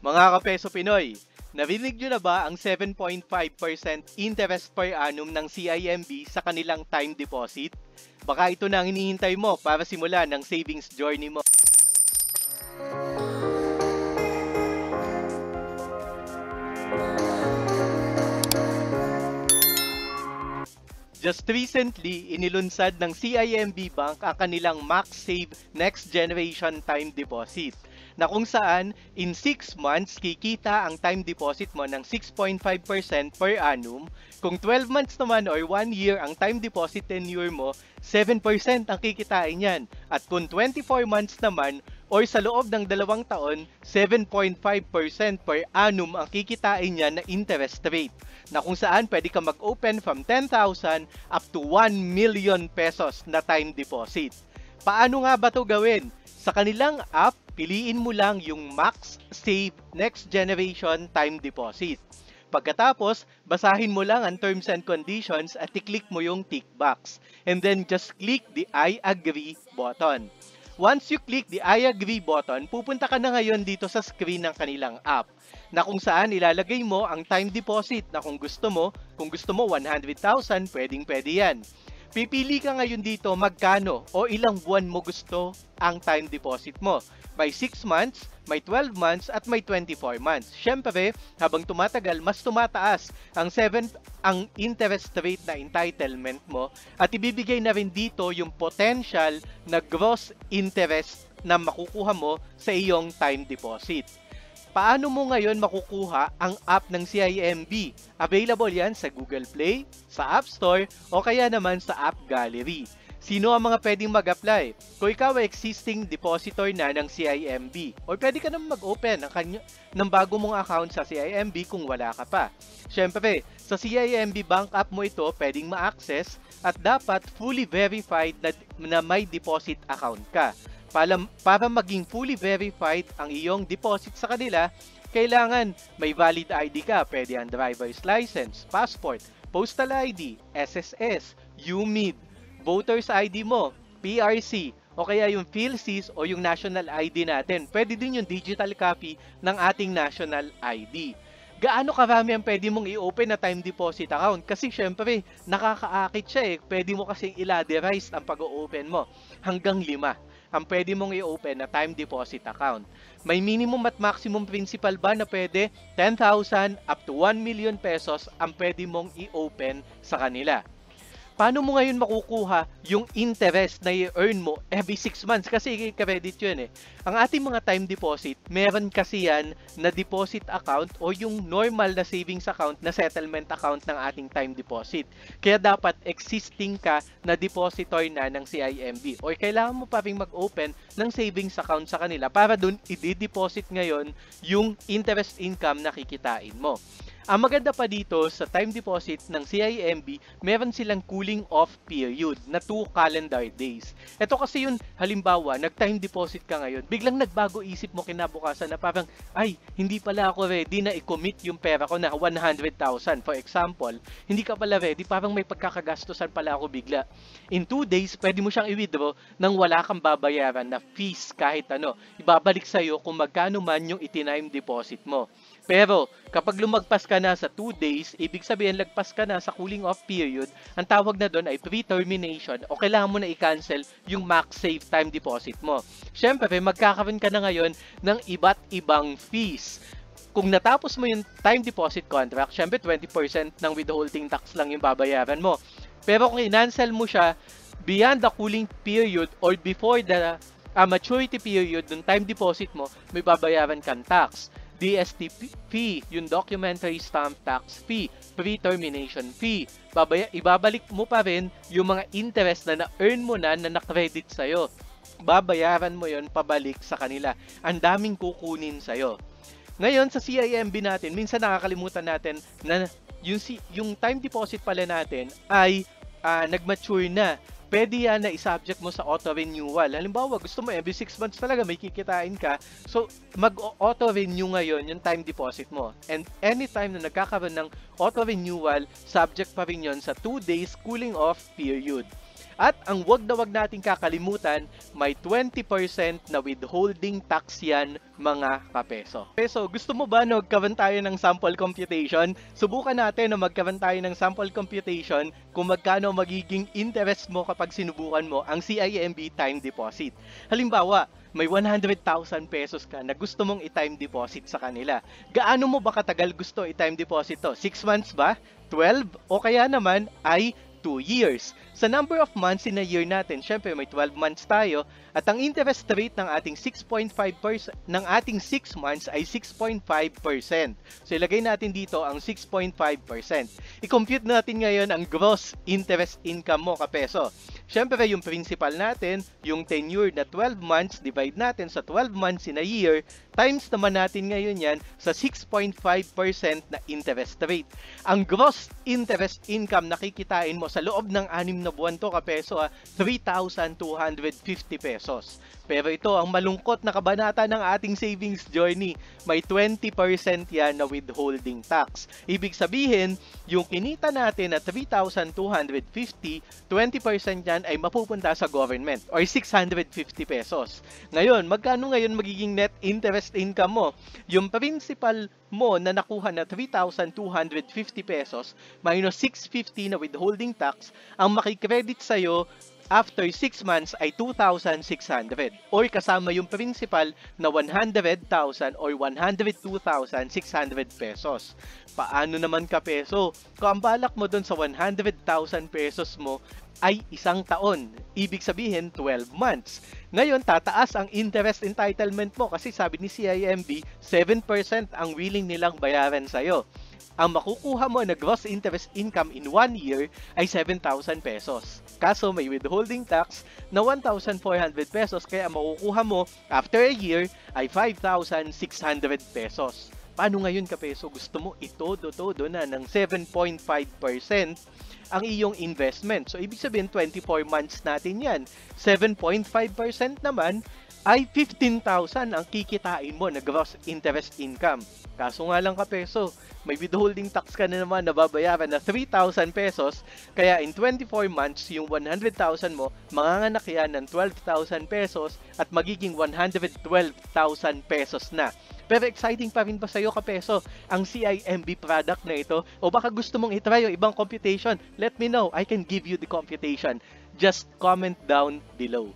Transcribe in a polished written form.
Mga kapeso Pinoy, narinig nyo na ba ang 7.5% interest per annum ng CIMB sa kanilang time deposit? Baka ito na ang hinihintay mo para simulan ang savings journey mo. Just recently, inilunsad ng CIMB Bank ang kanilang Max Save Next Generation Time Deposit na kung saan in 6 months kikita ang time deposit mo ng 6.5% per annum. Kung 12 months naman or 1 year ang time deposit tenure mo, 7% ang kikitain yan. At kung 24 months naman or sa loob ng 2 taon, 7.5% per annum ang kikitain niya na interest rate, na kung saan pwede ka mag-open from 10,000 up to 1 million pesos na time deposit. Paano nga ba ito gawin? Sa kanilang app, piliin mo lang yung Max Save Next Generation Time Deposit. Pagkatapos, basahin mo lang ang terms and conditions at i-click mo yung tick box. And then just click the I agree button. Once you click the I agree button, pupunta ka na ngayon dito sa screen ng kanilang app, na kung saan ilalagay mo ang time deposit na kung gusto mo 100,000, pwede yan. Pipili ka ngayon dito magkano o ilang buwan mo gusto ang time deposit mo. May 6 months, may 12 months, at may 24 months. Siyempre, habang tumatagal, mas tumataas ang interest rate na entitlement mo, at ibibigay na rin dito yung potential na gross interest na makukuha mo sa iyong time deposit. Paano mo ngayon makukuha ang app ng CIMB? Available yan sa Google Play, sa App Store, o kaya naman sa App Gallery. Sino ang mga pwedeng mag-apply? Kung ikaw ay existing depositor na ng CIMB, o pwede ka naman mag-open ng bago mong account sa CIMB kung wala ka pa. Siyempre, sa CIMB Bank app mo ito pwedeng ma-access at dapat fully verified na may deposit account ka. Para maging fully verified ang iyong deposit sa kanila, kailangan may valid ID ka. Pwede ang driver's license, passport, postal ID, SSS, UMID, voter's ID mo, PRC, o kaya yung PhilSys o yung national ID natin. Pwede din yung digital copy ng ating national ID. Gaano karami ang pwede mong i-open na time deposit account? Kasi syempre, nakakaakit siya eh. Pwede mo kasing i-laderize ang pag-open mo. Hanggang 5 ang pwede mong i-open na time deposit account. May minimum at maximum principal ba na pwede? 10,000 up to 1 million pesos ang pwede mong i-open sa kanila. Paano mo ngayon makukuha yung interest na i-earn mo every 6 months? Kasi i-credit yun eh. Ang ating mga time deposit, meron kasi yan na deposit account o yung normal na savings account na settlement account ng ating time deposit. Kaya dapat existing ka na depositor na ng CIMB o kailangan mo pa rin mag-open ng savings account sa kanila para dun i-deposit ngayon yung interest income na kikitain mo. Ang maganda pa dito sa time deposit ng CIMB, meron silang cooling off period na 2 calendar days. Ito kasi yun, halimbawa, nag-time deposit ka ngayon, biglang nagbago isip mo kinabukasan na parang, ay, hindi pala ako ready na i-commit yung pera ko na 100,000. For example, hindi ka pala ready, parang may pagkakagastusan pala ako bigla. In 2 days, pwede mo siyang i-withdraw nang wala kang babayaran na fees kahit ano. Ibabalik sa'yo kung magkano man yung itinime deposit mo. Pero, kapag lumagpas ka na sa 2 days, ibig sabihin lagpas ka na sa cooling off period, ang tawag na doon ay pre-termination o kailangan mo na i-cancel yung max save time deposit mo. Siyempre, magkakaroon ka na ngayon ng iba't ibang fees. Kung natapos mo yung time deposit contract, siyempre 20% ng withholding tax lang yung babayaran mo. Pero kung i-cancel mo siya beyond the cooling period or before the maturity period ng time deposit mo, may babayaran kang tax. DST fee, yung documentary stamp tax fee, pre-termination fee. Ibabalik mo pa rin yung mga interest na na-earn mo na na-credit sa'yo. Babayaran mo yon pabalik sa kanila. Ang daming kukunin sa'yo. Ngayon, sa CIMB natin, minsan nakakalimutan natin na yung time deposit pala natin ay nag-mature na. Pwede yan na i-subject mo sa auto-renewal. Halimbawa, gusto mo every 6 months talaga may kikitain ka. So, mag-auto-renew ngayon yung time deposit mo. And anytime na nagkakaroon ng auto-renewal, subject pa rin yun sa 2 days cooling off period. At ang wag na wag nating kakalimutan, may 20% na withholding tax yan mga kapeso. Peso, gusto mo ba na magkaroon tayo ng sample computation? Subukan natin na magkaroon tayo ng sample computation kung magkano magiging interest mo kapag sinubukan mo ang CIMB time deposit. Halimbawa, may 100,000 pesos ka na gusto mong i-time deposit sa kanila. Gaano mo ba katagal gusto i-time deposit to? 6 months ba? 12? O kaya naman ay 2 years. Sa number of months in a year natin, syempre may 12 months tayo at ang interest rate ng ating 6.5% ng ating 6 months ay 6.5%. So ilagay natin dito ang 6.5%. I-compute natin ngayon ang gross interest income mo kapeso. Syempre yung principal natin, yung tenure na 12 months, divide natin sa 12 months in a year, times naman natin ngayon yan sa 6.5% na interest rate. Ang gross interest income na kikitain mo sa loob ng 6 na buwan to kapeso 3,250 pesos. Pero ito ang malungkot na kabanata ng ating savings journey. May 20% yan na withholding tax. Ibig sabihin, yung kinita natin na 3,250, 20% yan ay mapupunta sa government or 650 pesos. Ngayon, magkano ngayon magiging net interest income mo? Yung principal mo na nakuha na 3,250 pesos minus 650 na withholding tax, ang makikredit sa'yo after 6 months ay 2,600 or kasama yung principal na 100,000 or 102,600 pesos. Paano naman kapeso? Kung ang balak mo dun sa 100,000 pesos mo ay 1 taon, ibig sabihin 12 months. Ngayon, tataas ang interest entitlement mo kasi sabi ni CIMB, 7% ang willing nilang bayaran sa'yo. Ang makukuha mo na gross interest income in 1 year ay 7,000 pesos. Kaso may withholding tax na 1,400 pesos kaya makukuha mo after a year ay 5,600 pesos. Paano ngayon kapeso? Gusto mo itodo-todo na ng 7.5% ang iyong investment. So ibig sabihin 24 months natin yan. 7.5% naman ay 15,000 ang kikitain mo na gross interest income. Kaso nga lang kapeso, may withholding tax ka na naman na babayaran na 3,000 pesos, kaya in 24 months, yung 100,000 mo, manganganak yan ng 12,000 pesos at magiging 112,000 pesos na. Pero exciting pa rin ba sa'yo kapeso ang CIMB product na ito? O baka gusto mong itry yung ibang computation? Let me know, I can give you the computation. Just comment down below.